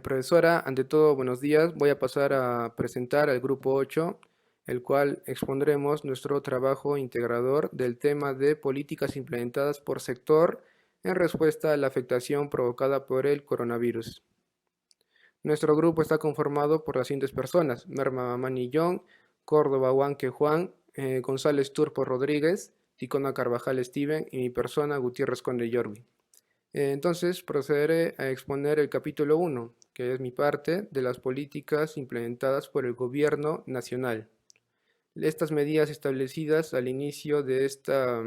Profesora, ante todo, buenos días. Voy a pasar a presentar al grupo 8, el cual expondremos nuestro trabajo integrador del tema de políticas implementadas por sector en respuesta a la afectación provocada por el coronavirus. Nuestro grupo está conformado por las siguientes personas: Merma Manillón, Córdoba Huanque Juan, González Turpo Rodríguez, Ticona Carvajal Steven y mi persona Gutiérrez Conde Yorbi. Entonces procederé a exponer el capítulo 1, que es mi parte de las políticas implementadas por el gobierno nacional. Estas medidas establecidas al inicio de esta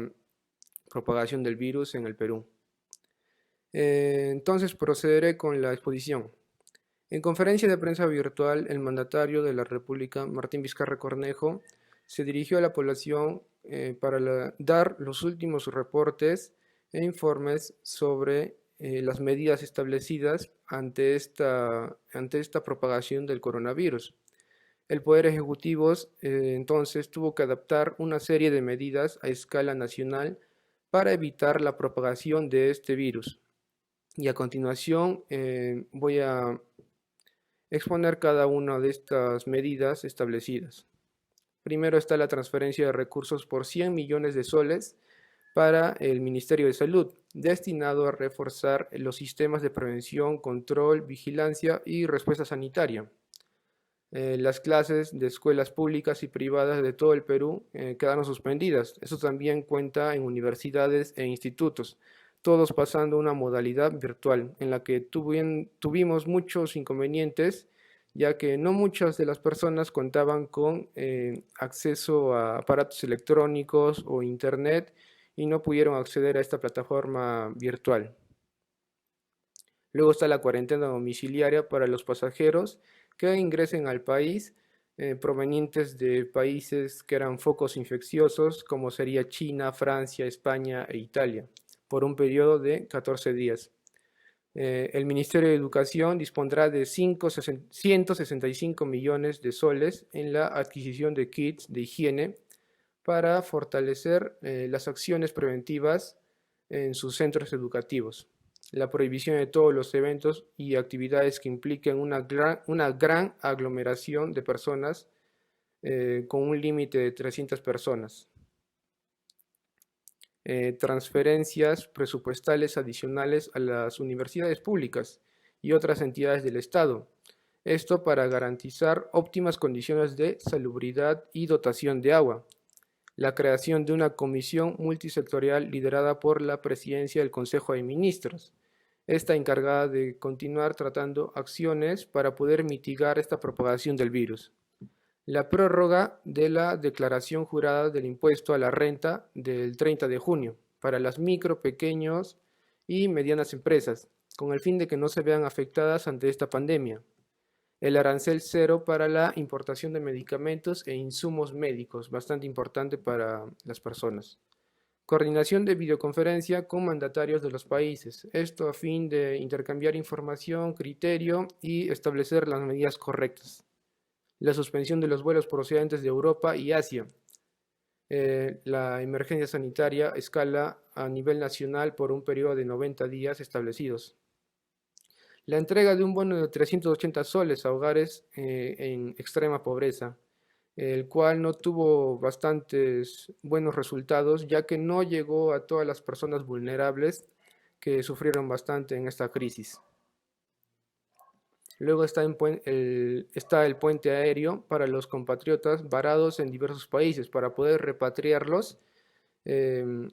propagación del virus en el Perú. Entonces procederé con la exposición. En conferencia de prensa virtual, el mandatario de la República, Martín Vizcarra Cornejo, se dirigió a la población para dar los últimos reportes e informes sobre las medidas establecidas ante esta propagación del coronavirus. El Poder Ejecutivo entonces tuvo que adaptar una serie de medidas a escala nacional para evitar la propagación de este virus. Y a continuación voy a exponer cada una de estas medidas establecidas. Primero está la transferencia de recursos por 100 millones de soles para el Ministerio de Salud, destinado a reforzar los sistemas de prevención, control, vigilancia y respuesta sanitaria. Las clases de escuelas públicas y privadas de todo el Perú quedaron suspendidas. Eso también cuenta en universidades e institutos, todos pasando a una modalidad virtual, en la que tuvimos muchos inconvenientes, ya que no muchas de las personas contaban con acceso a aparatos electrónicos o internet y no pudieron acceder a esta plataforma virtual. Luego está la cuarentena domiciliaria para los pasajeros que ingresen al país provenientes de países que eran focos infecciosos, como sería China, Francia, España e Italia, por un periodo de 14 días. El Ministerio de Educación dispondrá de 165 millones de soles en la adquisición de kits de higiene para fortalecer las acciones preventivas en sus centros educativos. La prohibición de todos los eventos y actividades que impliquen una gran aglomeración de personas con un límite de 300 personas. Transferencias presupuestales adicionales a las universidades públicas y otras entidades del Estado. Esto para garantizar óptimas condiciones de salubridad y dotación de agua. La creación de una comisión multisectorial liderada por la Presidencia del Consejo de Ministros. Está encargada de continuar tratando acciones para poder mitigar esta propagación del virus. La prórroga de la declaración jurada del impuesto a la renta del 30 de junio para las micro, pequeños y medianas empresas, con el fin de que no se vean afectadas ante esta pandemia. El arancel cero para la importación de medicamentos e insumos médicos, bastante importante para las personas. Coordinación de videoconferencia con mandatarios de los países, esto a fin de intercambiar información, criterio y establecer las medidas correctas. La suspensión de los vuelos procedentes de Europa y Asia. La emergencia sanitaria escala a nivel nacional por un periodo de 90 días establecidos. La entrega de un bono de 380 soles a hogares en extrema pobreza, el cual no tuvo bastantes buenos resultados, ya que no llegó a todas las personas vulnerables que sufrieron bastante en esta crisis. Luego está el puente aéreo para los compatriotas varados en diversos países para poder repatriarlos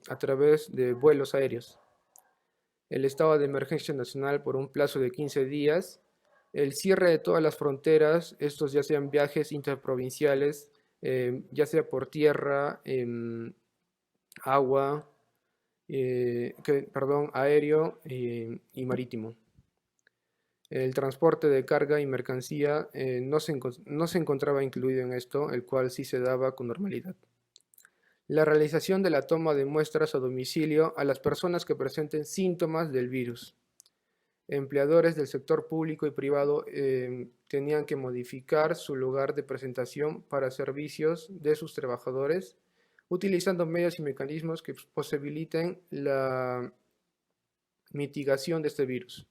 a través de vuelos aéreos. El estado de emergencia nacional por un plazo de 15 días. El cierre de todas las fronteras, estos ya sean viajes interprovinciales, ya sea por tierra, agua, aéreo y marítimo. El transporte de carga y mercancía no se encontraba incluido en esto, el cual sí se daba con normalidad. La realización de la toma de muestras a domicilio a las personas que presenten síntomas del virus. Empleadores del sector público y privado tenían que modificar su lugar de presentación para servicios de sus trabajadores, utilizando medios y mecanismos que posibiliten la mitigación de este virus.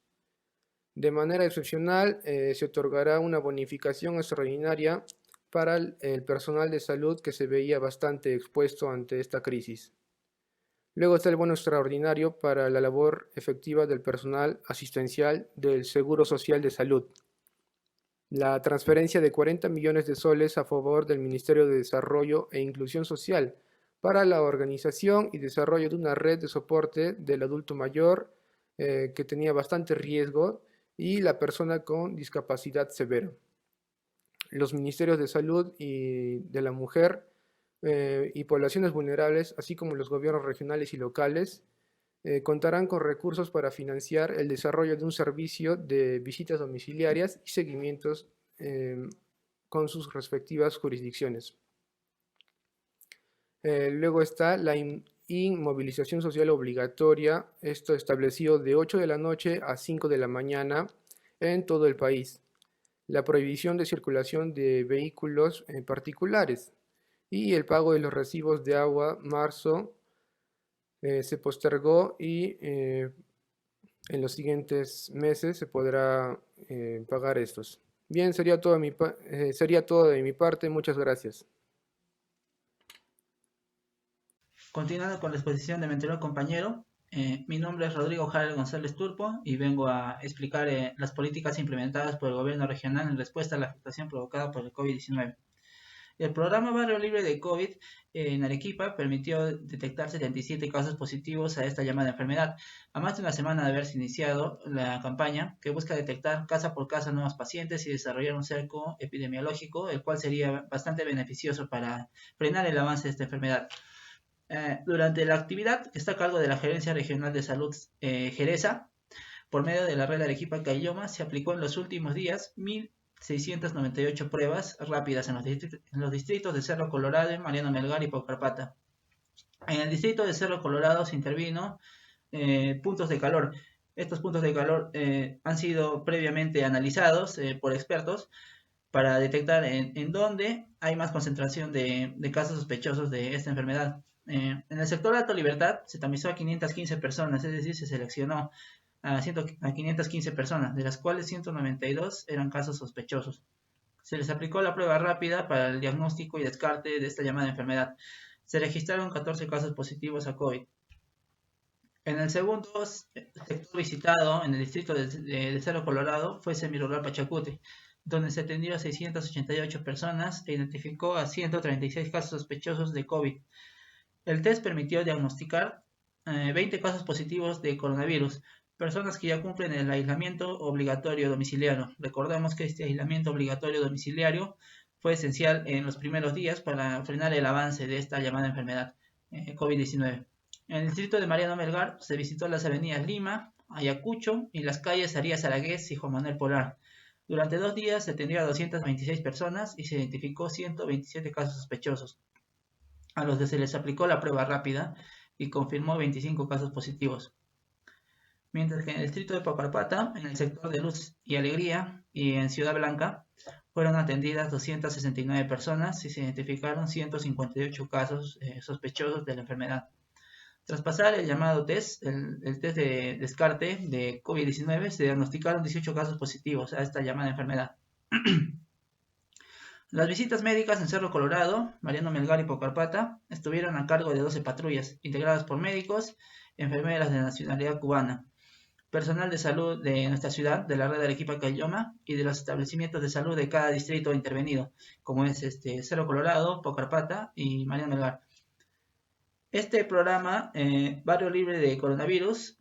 De manera excepcional, se otorgará una bonificación extraordinaria para el personal de salud que se veía bastante expuesto ante esta crisis. Luego está el bono extraordinario para la labor efectiva del personal asistencial del Seguro Social de Salud. La transferencia de 40 millones de soles a favor del Ministerio de Desarrollo e Inclusión Social para la organización y desarrollo de una red de soporte del adulto mayor que tenía bastante riesgo y la persona con discapacidad severa. Los ministerios de salud y de la mujer y poblaciones vulnerables, así como los gobiernos regionales y locales, contarán con recursos para financiar el desarrollo de un servicio de visitas domiciliarias y seguimientos con sus respectivas jurisdicciones. Luego está la inmovilización social obligatoria, esto establecido de 8 de la noche a 5 de la mañana en todo el país. La prohibición de circulación de vehículos particulares y el pago de los recibos de agua marzo se postergó y en los siguientes meses se podrá pagar estos. Bien, sería todo de mi parte. Muchas gracias. Continuando con la exposición de mi anterior compañero, mi nombre es Rodrigo Jara González Turpo y vengo a explicar las políticas implementadas por el gobierno regional en respuesta a la afectación provocada por el COVID-19. El programa Barrio Libre de COVID en Arequipa permitió detectar 77 casos positivos a esta llamada enfermedad, a más de una semana de haberse iniciado la campaña que busca detectar casa por casa nuevos pacientes y desarrollar un cerco epidemiológico, el cual sería bastante beneficioso para frenar el avance de esta enfermedad. Durante la actividad está a cargo de la Gerencia Regional de Salud Jereza. Por medio de la red Arequipa Caylloma se aplicó en los últimos días 1.698 pruebas rápidas en los distritos de Cerro Colorado, Mariano Melgar y Paucarpata. En el distrito de Cerro Colorado se intervino puntos de calor. Estos puntos de calor han sido previamente analizados por expertos para detectar en dónde hay más concentración de casos sospechosos de esta enfermedad. En el sector Alto Libertad se tamizó a 515 personas, es decir, se seleccionó a 515 personas, de las cuales 192 eran casos sospechosos. Se les aplicó la prueba rápida para el diagnóstico y descarte de esta llamada enfermedad. Se registraron 14 casos positivos a COVID. En el segundo sector visitado, en el distrito de Cerro Colorado, fue Semirural Pachacute, donde se atendió a 688 personas e identificó a 136 casos sospechosos de COVID. El test permitió diagnosticar 20 casos positivos de coronavirus, personas que ya cumplen el aislamiento obligatorio domiciliario. Recordemos que este aislamiento obligatorio domiciliario fue esencial en los primeros días para frenar el avance de esta llamada enfermedad COVID-19. En el distrito de Mariano Melgar se visitó las avenidas Lima, Ayacucho y las calles Arias Aragués y Juan Manuel Polar. Durante 2 días se atendió a 226 personas y se identificó 127 casos sospechosos, a los que se les aplicó la prueba rápida y confirmó 25 casos positivos. Mientras que en el distrito de Paucarpata, en el sector de Luz y Alegría y en Ciudad Blanca, fueron atendidas 269 personas y se identificaron 158 casos sospechosos de la enfermedad. Tras pasar el llamado test, el test de descarte de COVID-19, se diagnosticaron 18 casos positivos a esta llamada enfermedad. Las visitas médicas en Cerro Colorado, Mariano Melgar y Paucarpata estuvieron a cargo de 12 patrullas, integradas por médicos, enfermeras de nacionalidad cubana, personal de salud de nuestra ciudad, de la red de Arequipa Caylloma y de los establecimientos de salud de cada distrito intervenido, como es Cerro Colorado, Paucarpata y Mariano Melgar. Este programa, Barrio Libre de Coronavirus,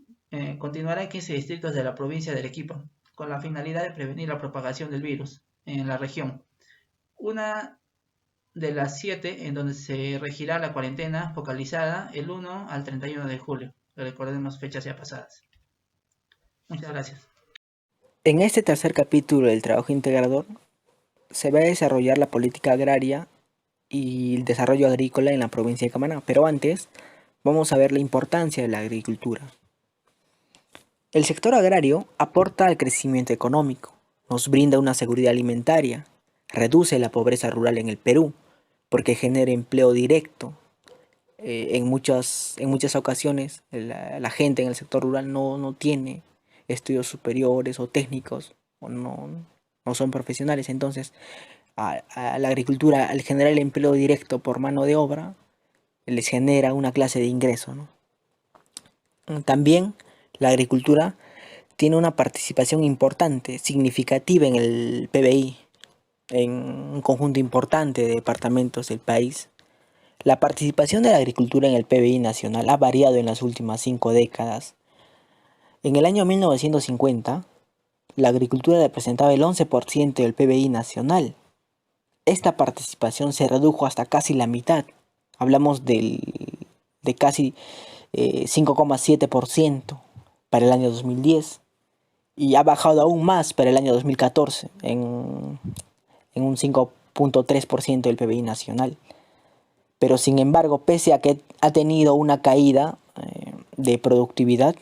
continuará en 15 distritos de la provincia de Arequipa, con la finalidad de prevenir la propagación del virus en la región. Una de las 7 en donde se regirá la cuarentena focalizada el 1 al 31 de julio. Recordemos fechas ya pasadas. Muchas gracias. En este tercer capítulo del trabajo integrador se va a desarrollar la política agraria y el desarrollo agrícola en la provincia de Camaná, pero antes vamos a ver la importancia de la agricultura. El sector agrario aporta al crecimiento económico, nos brinda una seguridad alimentaria, reduce la pobreza rural en el Perú, porque genera empleo directo. En muchas ocasiones la gente en el sector rural no tiene estudios superiores o técnicos, o no son profesionales. Entonces, a la agricultura, al generar el empleo directo por mano de obra, les genera una clase de ingreso, ¿no? También la agricultura tiene una participación importante, significativa en el PBI, en un conjunto importante de departamentos del país. La participación de la agricultura en el PBI nacional ha variado en las últimas 5 décadas. En el año 1950, la agricultura representaba el 11% del PBI nacional. Esta participación se redujo hasta casi la mitad. Hablamos de casi 5,7% para el año 2010 y ha bajado aún más para el año 2014 en un 5,3% del PBI nacional. Pero sin embargo, pese a que ha tenido una caída de productividad,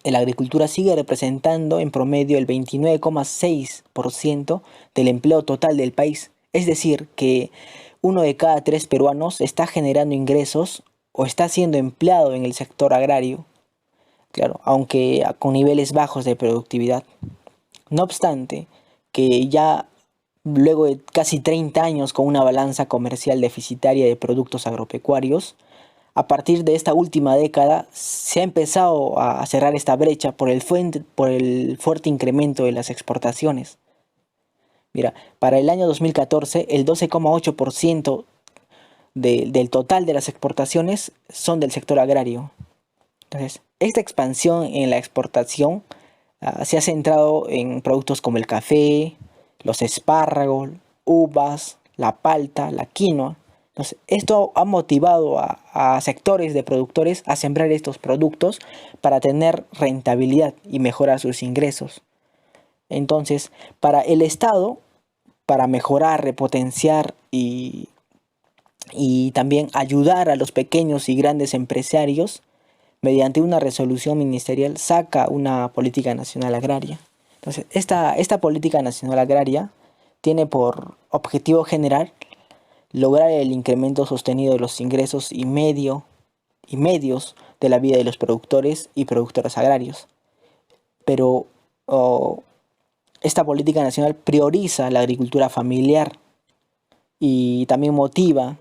la agricultura sigue representando en promedio el 29,6% del empleo total del país. Es decir, que 1 de cada 3 peruanos está generando ingresos o está siendo empleado en el sector agrario, claro, aunque con niveles bajos de productividad. No obstante, que ya luego de casi 30 años con una balanza comercial deficitaria de productos agropecuarios, a partir de esta última década se ha empezado a cerrar esta brecha por el fuerte incremento de las exportaciones. Mira, para el año 2014 el 12,8% del total de las exportaciones son del sector agrario. Entonces, esta expansión en la exportación se ha centrado en productos como el café, los espárragos, uvas, la palta, la quinoa. Entonces, esto ha motivado a sectores de productores a sembrar estos productos para tener rentabilidad y mejorar sus ingresos. Entonces, para el Estado, para mejorar, repotenciar y también ayudar a los pequeños y grandes empresarios, mediante una resolución ministerial saca una política nacional agraria. Entonces, esta política nacional agraria tiene por objetivo general lograr el incremento sostenido de los ingresos y medios de la vida de los productores y productoras agrarios. Pero esta política nacional prioriza la agricultura familiar y también motiva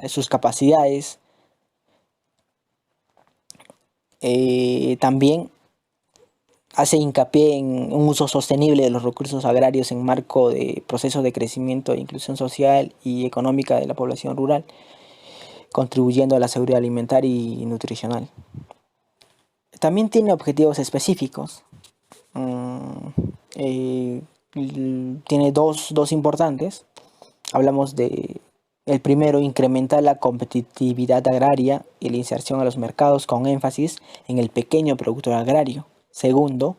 sus capacidades. También hace hincapié en un uso sostenible de los recursos agrarios en marco de procesos de crecimiento e inclusión social y económica de la población rural, contribuyendo a la seguridad alimentaria y nutricional. También tiene objetivos específicos. Tiene dos importantes. Hablamos de el primero, incrementar la competitividad agraria y la inserción a los mercados con énfasis en el pequeño productor agrario. Segundo,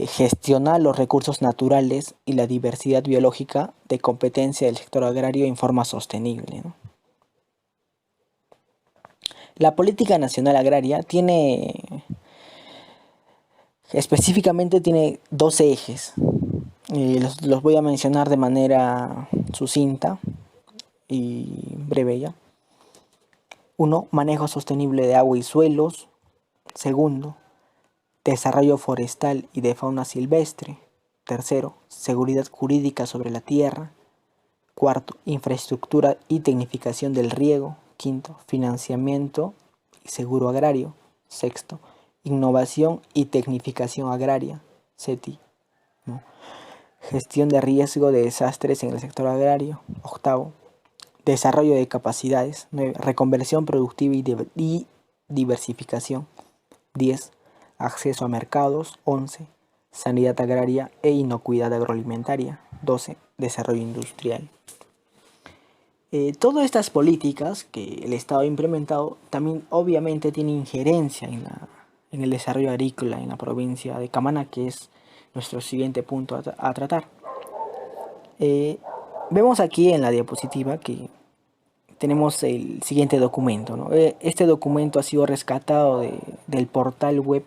gestionar los recursos naturales y la diversidad biológica de competencia del sector agrario en forma sostenible, ¿no? La política nacional agraria específicamente tiene 12 ejes. Los voy a mencionar de manera sucinta y breve ya. 1. Manejo sostenible de agua y suelos. Segundo, desarrollo forestal y de fauna silvestre. Tercero, seguridad jurídica sobre la tierra. Cuarto, infraestructura y tecnificación del riego. Quinto, financiamiento y seguro agrario. Sexto, innovación y tecnificación agraria. Séptimo, gestión de riesgo de desastres en el sector agrario. Octavo, desarrollo de capacidades. 9. Reconversión productiva y diversificación. 10. Acceso a mercados. 11. Sanidad agraria e inocuidad agroalimentaria. 12. Desarrollo industrial. Todas estas políticas que el Estado ha implementado también obviamente tienen injerencia en el desarrollo agrícola en la provincia de Camaná, que es nuestro siguiente punto a tratar. Vemos aquí en la diapositiva que tenemos el siguiente documento, ¿no? Este documento ha sido rescatado del portal web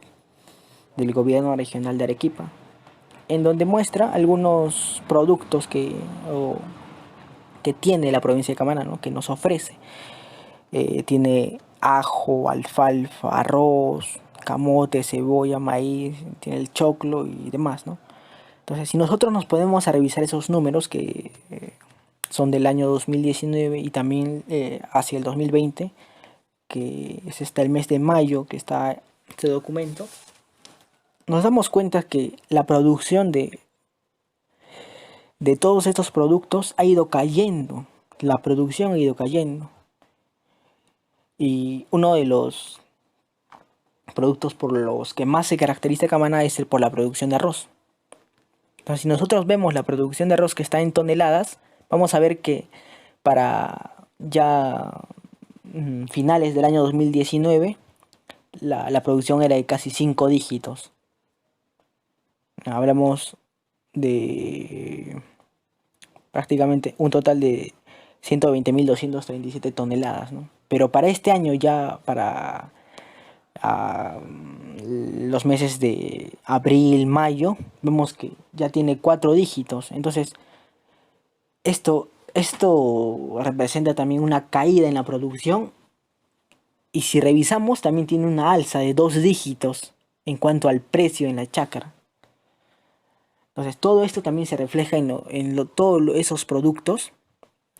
del gobierno regional de Arequipa, en donde muestra algunos productos que tiene la provincia de Camaná, ¿no? Que nos ofrece. Tiene ajo, alfalfa, arroz, camote, cebolla, maíz, tiene el choclo y demás, ¿no? Entonces, si nosotros nos podemos a revisar esos números que son del año 2019 y también hacia el 2020, que es hasta el mes de mayo que está este documento, nos damos cuenta que la producción de todos estos productos ha ido cayendo. La producción ha ido cayendo. Y uno de los productos por los que más se caracteriza Camaná es por la producción de arroz. Entonces, si nosotros vemos la producción de arroz que está en toneladas, vamos a ver que para ya finales del año 2019, la producción era de casi 5 dígitos. Hablamos de prácticamente un total de 120.237 toneladas, ¿no? Pero para este año ya, para los meses de abril, mayo, vemos que ya tiene 4 dígitos. Entonces, esto representa también una caída en la producción. Y si revisamos, también tiene una alza de 2 dígitos en cuanto al precio en la chácara. Entonces, todo esto también se refleja en todos esos productos.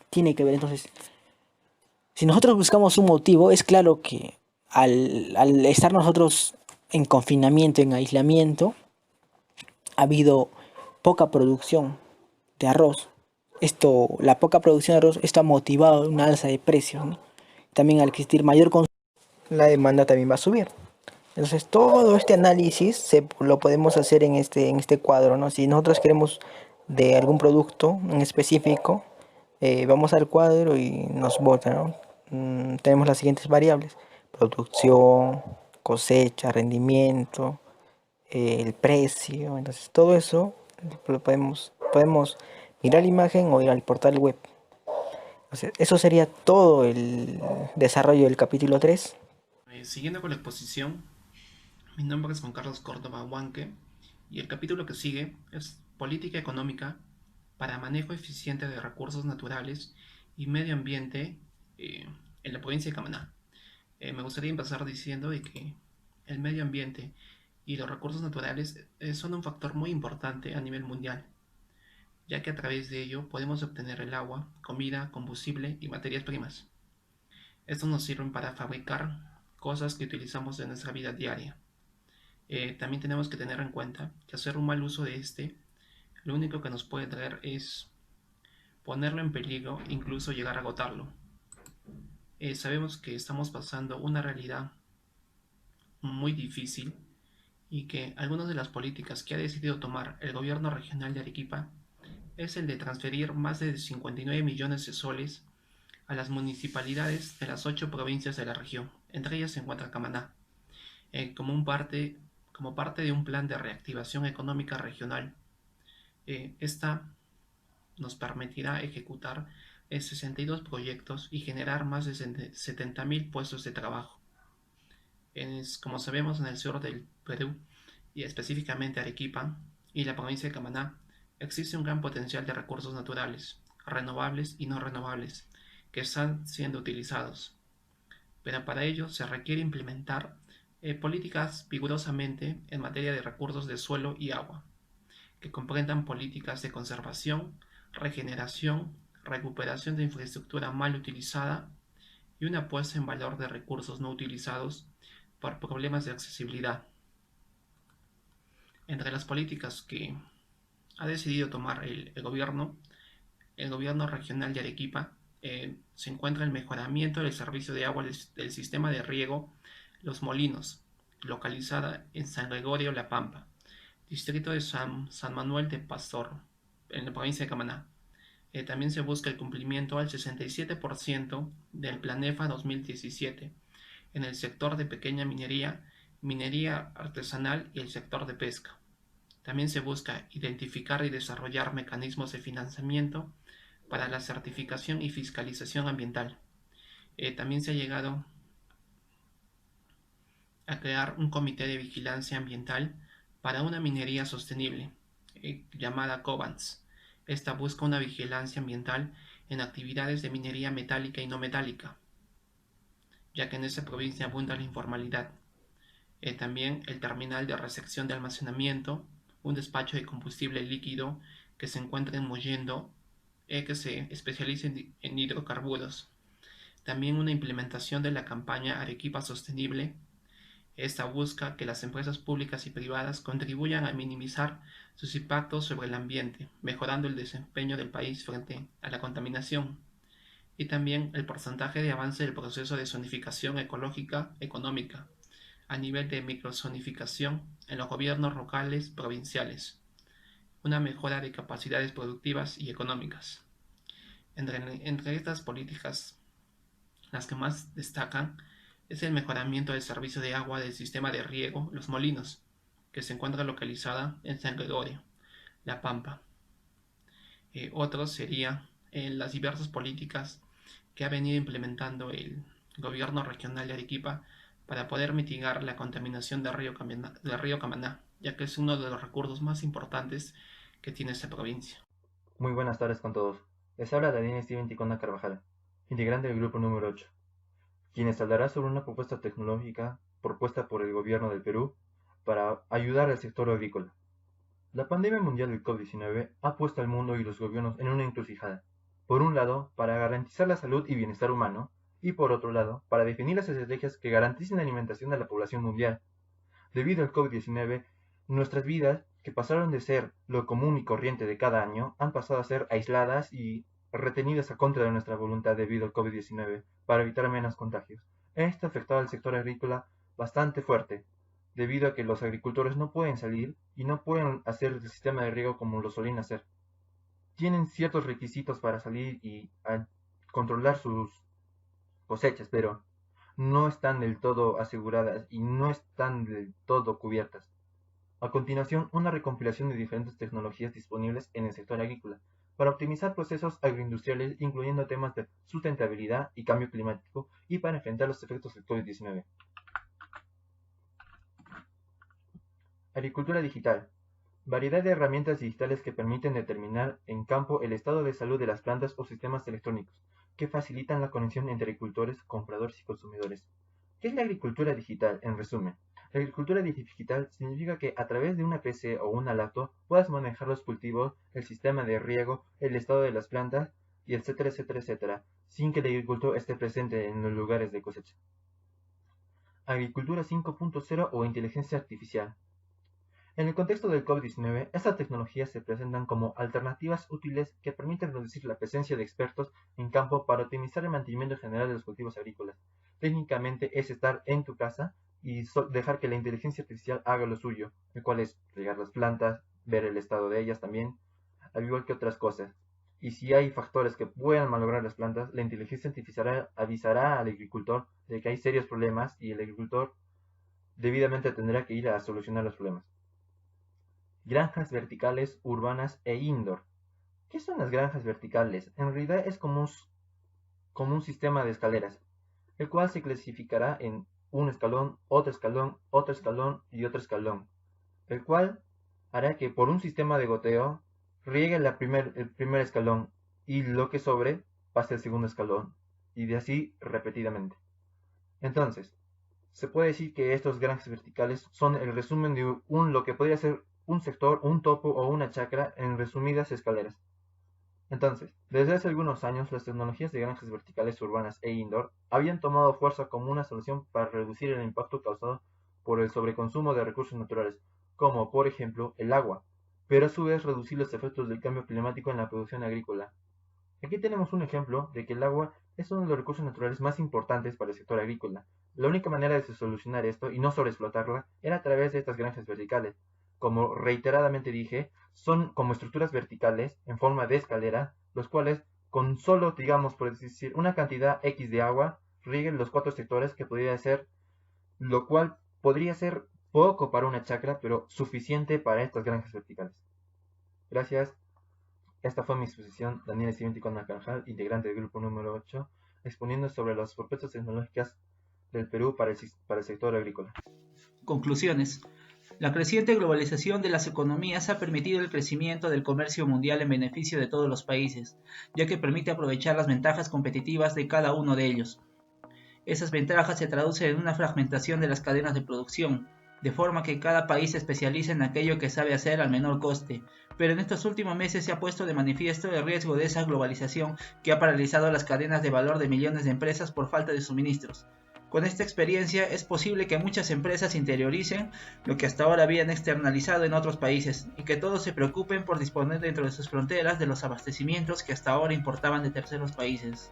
Tiene que ver, entonces, si nosotros buscamos un motivo, es claro que al estar nosotros en confinamiento, en aislamiento, ha habido poca producción de arroz. La poca producción de arroz, esto ha motivado una alza de precios, ¿no? También al existir mayor consumo, la demanda también va a subir. Entonces todo este análisis lo podemos hacer en este cuadro, ¿no? Si nosotros queremos de algún producto en específico, vamos al cuadro y nos bota, ¿no? Tenemos las siguientes variables: producción, cosecha, rendimiento, el precio. Entonces todo eso lo podemos mirar la imagen o ir al portal web. Entonces, eso sería todo el desarrollo del capítulo 3. Siguiendo con la exposición, mi nombre es Juan Carlos Córdoba Huanque y el capítulo que sigue es Política Económica para Manejo Eficiente de Recursos Naturales y Medio Ambiente en la provincia de Camaná. Me gustaría empezar diciendo de que el medio ambiente y los recursos naturales son un factor muy importante a nivel mundial, ya que a través de ello podemos obtener el agua, comida, combustible y materias primas. Estos nos sirven para fabricar cosas que utilizamos en nuestra vida diaria. También tenemos que tener en cuenta que hacer un mal uso de lo único que nos puede traer es ponerlo en peligro, incluso llegar a agotarlo. Sabemos que estamos pasando una realidad muy difícil y que algunas de las políticas que ha decidido tomar el gobierno regional de Arequipa es el de transferir más de 59 millones de soles a las municipalidades de las 8 provincias de la región. Entre ellas se encuentra Camaná, como parte de un plan de reactivación económica regional. Esta nos permitirá ejecutar 62 proyectos y generar más de 70.000 puestos de trabajo. Como sabemos, en el sur del Perú, y específicamente Arequipa y la provincia de Camaná, existe un gran potencial de recursos naturales, renovables y no renovables, que están siendo utilizados. Pero para ello se requiere implementar políticas vigorosamente en materia de recursos de suelo y agua, que comprendan políticas de conservación, regeneración, recuperación de infraestructura mal utilizada y una puesta en valor de recursos no utilizados por problemas de accesibilidad. Entre las políticas que ha decidido tomar el gobierno regional de Arequipa, se encuentra el mejoramiento del servicio de agua del sistema de riego Los Molinos, localizada en San Gregorio La Pampa, distrito de San Manuel de Pastor, en la provincia de Camaná. También se busca el cumplimiento al 67% del Planefa 2017 en el sector de pequeña minería artesanal y el sector de pesca. También se busca identificar y desarrollar mecanismos de financiamiento para la certificación y fiscalización ambiental. También se ha llegado a crear un comité de vigilancia ambiental para una minería sostenible, llamada COVANS. Esta busca una vigilancia ambiental en actividades de minería metálica y no metálica, ya que en esa provincia abunda la informalidad. También el terminal de recepción de almacenamiento, un despacho de combustible líquido que se encuentra en Mollendo, que se especializa en hidrocarburos. También una implementación de la campaña Arequipa Sostenible. Esta busca que las empresas públicas y privadas contribuyan a minimizar sus impactos sobre el ambiente, mejorando el desempeño del país frente a la contaminación. Y también el porcentaje de avance del proceso de zonificación ecológica económica a nivel de microzonificación en los gobiernos locales provinciales, una mejora de capacidades productivas y económicas. Entre estas políticas, las que más destacan es el mejoramiento del servicio de agua del sistema de riego Los Molinos, que se encuentra localizada en San Gregorio, La Pampa. Otros serían las diversas políticas que ha venido implementando el gobierno regional de Arequipa para poder mitigar la contaminación del río Camaná, ya que es uno de los recursos más importantes que tiene esta provincia. Muy buenas tardes con todos. Les habla Daniel Steven Ticona Carvajal, integrante del grupo número 8, quienes hablará sobre una propuesta tecnológica propuesta por el gobierno del Perú para ayudar al sector agrícola. La pandemia mundial del COVID-19 ha puesto al mundo y los gobiernos en una encrucijada. Por un lado, para garantizar la salud y bienestar humano, y por otro lado, para definir las estrategias que garanticen la alimentación de la población mundial. Debido al COVID-19, nuestras vidas, que pasaron de ser lo común y corriente de cada año, han pasado a ser aisladas y retenidas a contra de nuestra voluntad debido al COVID-19 para evitar menos contagios. Esto ha afectado al sector agrícola bastante fuerte, debido a que los agricultores no pueden salir y no pueden hacer el sistema de riego como lo solían hacer. Tienen ciertos requisitos para salir y controlar sus cosechas, pero no están del todo aseguradas y no están del todo cubiertas. A continuación, una recompilación de diferentes tecnologías disponibles en el sector agrícola para optimizar procesos agroindustriales, incluyendo temas de sustentabilidad y cambio climático, y para enfrentar los efectos del COVID-19. Agricultura digital. Variedad de herramientas digitales que permiten determinar en campo el estado de salud de las plantas o sistemas electrónicos, que facilitan la conexión entre agricultores, compradores y consumidores. ¿Qué es la agricultura digital? En resumen, la agricultura digital significa que a través de una PC o una laptop puedas manejar los cultivos, el sistema de riego, el estado de las plantas, y etcétera, etcétera, etcétera, sin que el agricultor esté presente en los lugares de cosecha. Agricultura 5.0 o inteligencia artificial. En el contexto del COVID-19, estas tecnologías se presentan como alternativas útiles que permiten reducir la presencia de expertos en campo para optimizar el mantenimiento general de los cultivos agrícolas. Técnicamente es estar en tu casa y dejar que la inteligencia artificial haga lo suyo, el cual es regar las plantas, ver el estado de ellas también, al igual que otras cosas. Y si hay factores que puedan malograr las plantas, la inteligencia artificial avisará al agricultor de que hay serios problemas y el agricultor debidamente tendrá que ir a solucionar los problemas. Granjas verticales, urbanas e indoor. ¿Qué son las granjas verticales? En realidad es como un sistema de escaleras, el cual se clasificará en un escalón, otro escalón, otro escalón y otro escalón, el cual hará que por un sistema de goteo riegue el primer escalón y lo que sobre pase al segundo escalón, y de así repetidamente. Entonces, se puede decir que estos granjas verticales son el resumen de lo que podría ser un sector, un topo o una chacra en resumidas escaleras. Entonces, desde hace algunos años, las tecnologías de granjas verticales urbanas e indoor habían tomado fuerza como una solución para reducir el impacto causado por el sobreconsumo de recursos naturales, como por ejemplo el agua, pero a su vez reducir los efectos del cambio climático en la producción agrícola. Aquí tenemos un ejemplo de que el agua es uno de los recursos naturales más importantes para el sector agrícola. La única manera de solucionar esto y no sobreexplotarla era a través de estas granjas verticales. Como reiteradamente dije, son como estructuras verticales en forma de escalera, los cuales con solo, digamos, por decir, una cantidad X de agua, rieguen los 4 sectores que podría ser, lo cual podría ser poco para una chacra, pero suficiente para estas granjas verticales. Gracias. Esta fue mi exposición, Daniel Steven Ticona Carvajal, integrante del grupo número 8, exponiendo sobre las propuestas tecnológicas del Perú para el sector agrícola. Conclusiones. La creciente globalización de las economías ha permitido el crecimiento del comercio mundial en beneficio de todos los países, ya que permite aprovechar las ventajas competitivas de cada uno de ellos. Esas ventajas se traducen en una fragmentación de las cadenas de producción, de forma que cada país se especializa en aquello que sabe hacer al menor coste. Pero en estos últimos meses se ha puesto de manifiesto el riesgo de esa globalización que ha paralizado las cadenas de valor de millones de empresas por falta de suministros. Con esta experiencia es posible que muchas empresas interioricen lo que hasta ahora habían externalizado en otros países y que todos se preocupen por disponer dentro de sus fronteras de los abastecimientos que hasta ahora importaban de terceros países.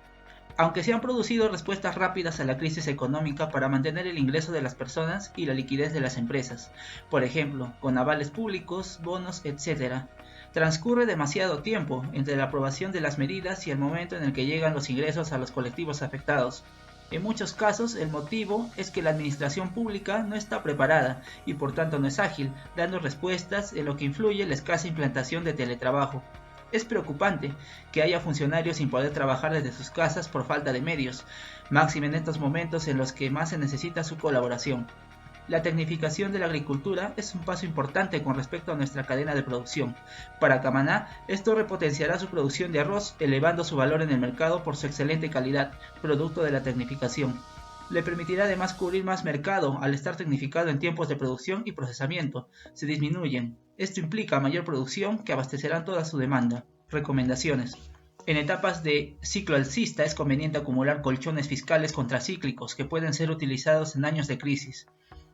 Aunque se han producido respuestas rápidas a la crisis económica para mantener el ingreso de las personas y la liquidez de las empresas, por ejemplo, con avales públicos, bonos, etc., transcurre demasiado tiempo entre la aprobación de las medidas y el momento en el que llegan los ingresos a los colectivos afectados. En muchos casos, el motivo es que la administración pública no está preparada y por tanto no es ágil, dando respuestas en lo que influye la escasa implantación de teletrabajo. Es preocupante que haya funcionarios sin poder trabajar desde sus casas por falta de medios, máxime en estos momentos en los que más se necesita su colaboración. La tecnificación de la agricultura es un paso importante con respecto a nuestra cadena de producción. Para Camaná, esto repotenciará su producción de arroz, elevando su valor en el mercado por su excelente calidad, producto de la tecnificación. Le permitirá además cubrir más mercado al estar tecnificado en tiempos de producción y procesamiento. Se disminuyen. Esto implica mayor producción que abastecerá toda su demanda. Recomendaciones. En etapas de ciclo alcista es conveniente acumular colchones fiscales contracíclicos que pueden ser utilizados en años de crisis.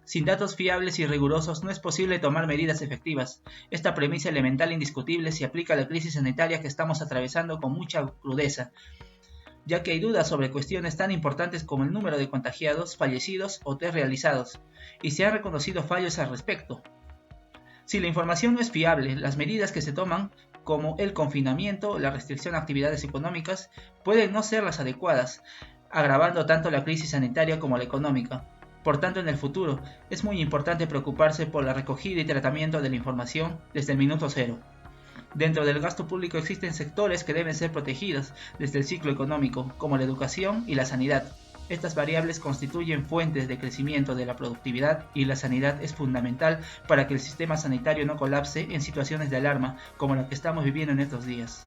Sin datos fiables y rigurosos no es posible tomar medidas efectivas. Esta premisa elemental e indiscutible se aplica a la crisis sanitaria que estamos atravesando con mucha crudeza, ya que hay dudas sobre cuestiones tan importantes como el número de contagiados, fallecidos o test realizados, y se han reconocido fallos al respecto. Si la información no es fiable, las medidas que se toman, como el confinamiento o la restricción a actividades económicas, pueden no ser las adecuadas, agravando tanto la crisis sanitaria como la económica. Por tanto, en el futuro, es muy importante preocuparse por la recogida y tratamiento de la información desde el minuto cero. Dentro del gasto público existen sectores que deben ser protegidos desde el ciclo económico, como la educación y la sanidad. Estas variables constituyen fuentes de crecimiento de la productividad y la sanidad es fundamental para que el sistema sanitario no colapse en situaciones de alarma como la que estamos viviendo en estos días.